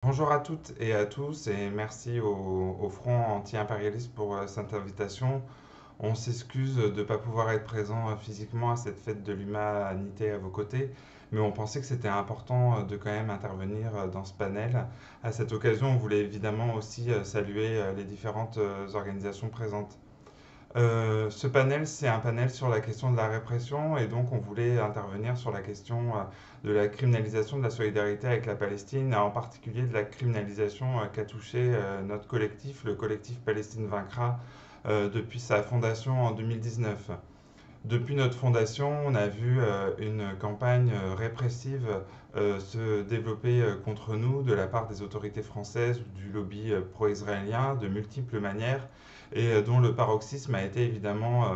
Bonjour à toutes et à tous et merci au Front anti-impérialiste pour cette invitation. On s'excuse de ne pas pouvoir être présent physiquement à cette fête de l'humanité à vos côtés, mais on pensait que c'était important de quand même intervenir dans ce panel. À cette occasion, on voulait évidemment aussi saluer les différentes organisations présentes. Ce panel, c'est un panel sur la question de la répression et donc on voulait intervenir sur la question de la criminalisation de la solidarité avec la Palestine, et en particulier de la criminalisation qu'a touché notre collectif, le collectif Palestine Vaincra, depuis sa fondation en 2019. Depuis notre fondation, on a vu une campagne répressive se développer contre nous de la part des autorités françaises ou du lobby pro-israélien de multiples manières et dont le paroxysme a été évidemment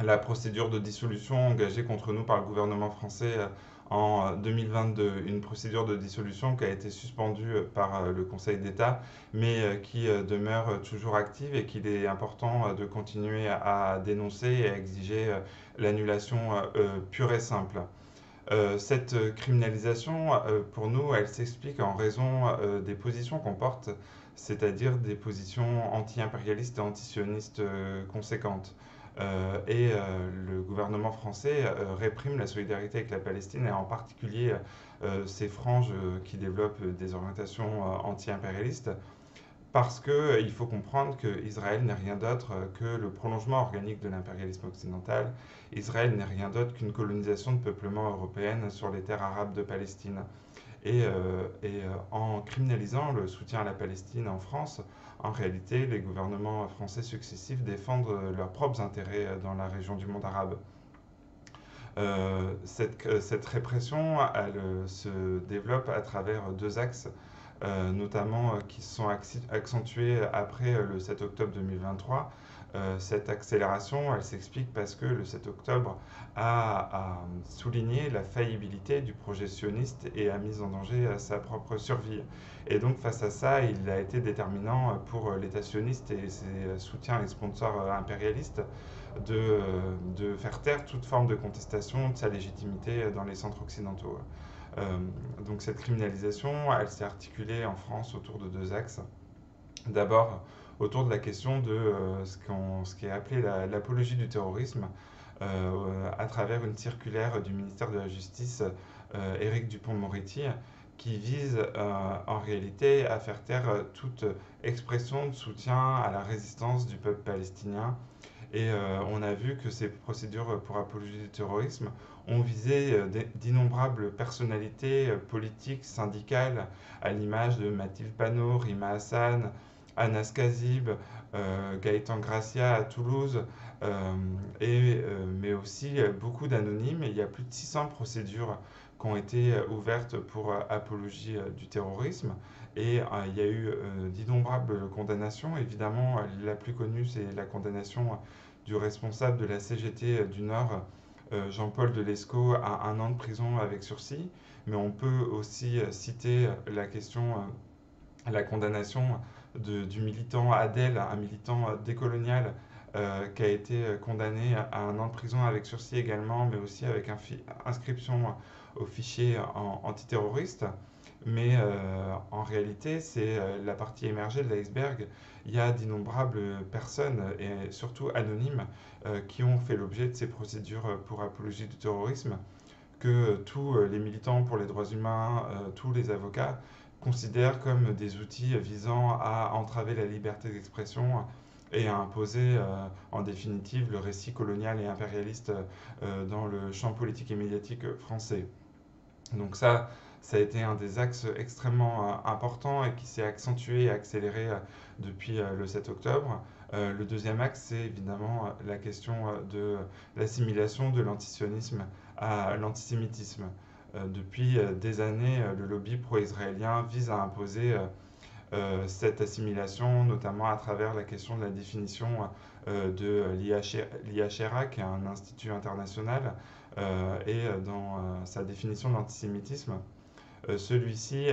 la procédure de dissolution engagée contre nous par le gouvernement français en 2022. Une procédure de dissolution qui a été suspendue par le Conseil d'État, mais qui demeure toujours active et qu'il est important de continuer à dénoncer et à exiger l'annulation pure et simple. Cette criminalisation, pour nous, elle s'explique en raison des positions qu'on porte, c'est-à-dire des positions anti-impérialistes et anti-sionistes conséquentes. Le gouvernement français réprime la solidarité avec la Palestine et en particulier ces franges qui développent des orientations anti-impérialistes parce qu'il faut comprendre qu'Israël n'est rien d'autre que le prolongement organique de l'impérialisme occidental. Israël n'est rien d'autre qu'une colonisation de peuplement européenne sur les terres arabes de Palestine. En criminalisant le soutien à la Palestine en France, en réalité, les gouvernements français successifs défendent leurs propres intérêts dans la région du monde arabe. Cette répression, elle se développe à travers deux axes, notamment qui se sont accentués après le 7 octobre 2023. Cette accélération, elle s'explique parce que le 7 octobre a souligné la faillibilité du projet sioniste et a mis en danger sa propre survie. Et donc face à ça, il a été déterminant pour l'État sioniste et ses soutiens et sponsors impérialistes de faire taire toute forme de contestation de sa légitimité dans les centres occidentaux. Euh, donc cette criminalisation, elle s'est articulée en France autour de deux axes. D'abord, autour de la question de ce qui est appelé l'apologie du terrorisme, à travers une circulaire du ministère de la Justice, Éric Dupond-Moretti, qui vise en réalité à faire taire toute expression de soutien à la résistance du peuple palestinien. On a vu que ces procédures pour apologie du terrorisme ont visé d'innombrables personnalités politiques, syndicales, à l'image de Mathilde Panot, Rima Hassan, Anas Kazib, Gaëtan Gracia à Toulouse, mais aussi beaucoup d'anonymes. Il y a plus de 600 procédures qui ont été ouvertes pour apologie du terrorisme. Il y a eu d'innombrables condamnations. Évidemment, la plus connue, c'est la condamnation du responsable de la CGT du Nord, Jean-Paul Delesco, à 1 an de prison avec sursis. Mais on peut aussi citer la question, la condamnation du militant Adel, un militant décolonial qui a été condamné à 1 an de prison avec sursis également, mais aussi avec inscription au fichier antiterroriste. Mais en réalité, c'est la partie émergée de l'iceberg. Il y a d'innombrables personnes, et surtout anonymes, qui ont fait l'objet de ces procédures pour apologie du terrorisme, que tous les militants pour les droits humains, tous les avocats, considèrent comme des outils visant à entraver la liberté d'expression et à imposer en définitive le récit colonial et impérialiste dans le champ politique et médiatique français. Donc ça a été un des axes extrêmement importants et qui s'est accentué et accéléré depuis le 7 octobre. Le deuxième axe, c'est évidemment la question de l'assimilation de l'antisionisme à l'antisémitisme. Depuis des années, le lobby pro-israélien vise à imposer cette assimilation, notamment à travers la question de la définition de l'IHRA, qui est un institut international, et dans sa définition de l'antisémitisme, celui-ci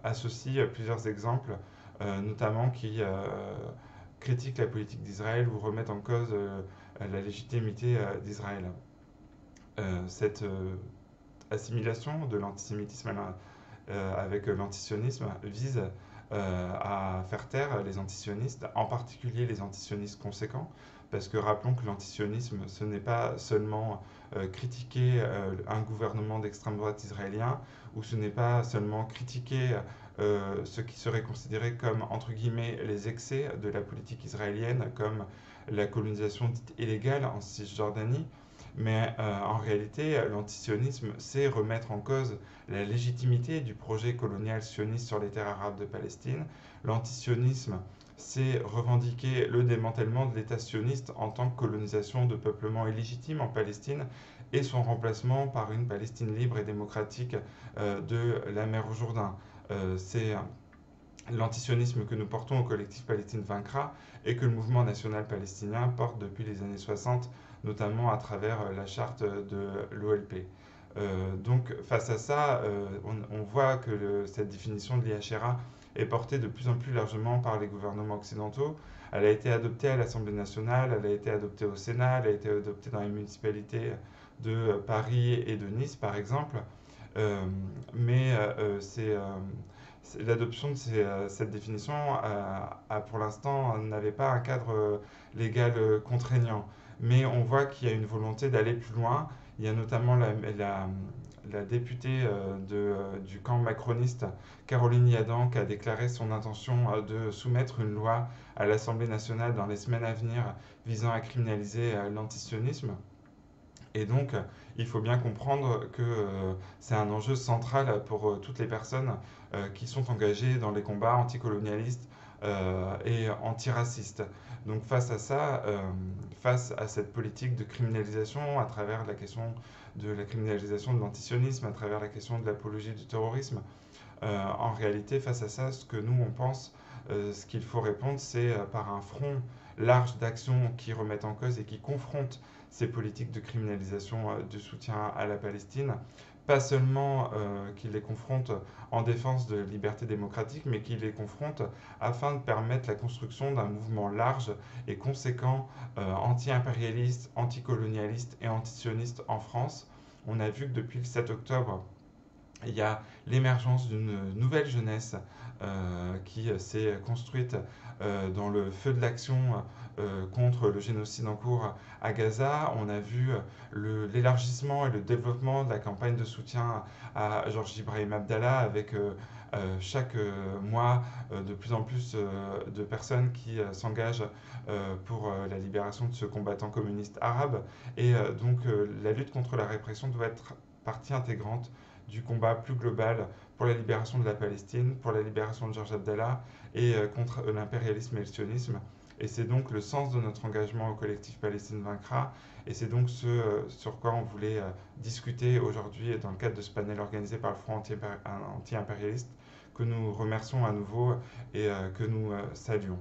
associe plusieurs exemples, notamment qui critiquent la politique d'Israël ou remettent en cause la légitimité d'Israël. Cette assimilation de l'antisémitisme avec l'antisionisme vise à faire taire les antisionistes, en particulier les antisionistes conséquents, parce que rappelons que l'antisionisme, ce n'est pas seulement critiquer un gouvernement d'extrême droite israélien, ou ce n'est pas seulement critiquer ce qui serait considéré comme, entre guillemets, les excès de la politique israélienne, comme la colonisation dite illégale en Cisjordanie, mais en réalité, l'antisionisme, c'est remettre en cause la légitimité du projet colonial sioniste sur les terres arabes de Palestine. L'antisionisme, c'est revendiquer le démantèlement de l'État sioniste en tant que colonisation de peuplement illégitime en Palestine et son remplacement par une Palestine libre et démocratique de la mer au Jourdain. C'est l'antisionisme que nous portons au collectif Palestine vaincra et que le mouvement national palestinien porte depuis les années 60, notamment à travers la charte de l'OLP. Donc face à ça, on voit que cette définition de l'IHRA est portée de plus en plus largement par les gouvernements occidentaux. Elle a été adoptée à l'Assemblée nationale, elle a été adoptée au Sénat, elle a été adoptée dans les municipalités de Paris et de Nice, par exemple. Mais l'adoption de cette définition pour l'instant n'avait pas un cadre légal contraignant. Mais on voit qu'il y a une volonté d'aller plus loin. Il y a notamment la députée du camp macroniste, Caroline Yadan, qui a déclaré son intention de soumettre une loi à l'Assemblée nationale dans les semaines à venir visant à criminaliser l'antisionisme. Et donc, il faut bien comprendre que c'est un enjeu central pour toutes les personnes qui sont engagées dans les combats anticolonialistes et antiracistes. Donc face à ça, face à cette politique de criminalisation à travers la question de la criminalisation de l'antisionisme, à travers la question de l'apologie du terrorisme, en réalité, face à ça, ce que nous, on pense, ce qu'il faut répondre, c'est par un front large d'actions qui remettent en cause et qui confrontent ces politiques de criminalisation du soutien à la Palestine. Pas seulement qu'ils les confrontent en défense de libertés démocratiques, mais qu'ils les confrontent afin de permettre la construction d'un mouvement large et conséquent anti-impérialiste, anticolonialiste et antisioniste en France. On a vu que depuis le 7 octobre, il y a l'émergence d'une nouvelle jeunesse qui s'est construite dans le feu de l'action contre le génocide en cours à Gaza. On a vu l'élargissement et le développement de la campagne de soutien à Georges Ibrahim Abdallah avec chaque mois de plus en plus de personnes qui s'engagent pour la libération de ce combattant communiste arabe. Et donc la lutte contre la répression doit être partie intégrante du combat plus global pour la libération de la Palestine, pour la libération de Georges Abdallah et contre l'impérialisme et le sionisme. Et c'est donc le sens de notre engagement au collectif Palestine vaincra. Et c'est donc ce sur quoi on voulait discuter aujourd'hui dans le cadre de ce panel organisé par le Front anti-impérialiste que nous remercions à nouveau et que nous saluons.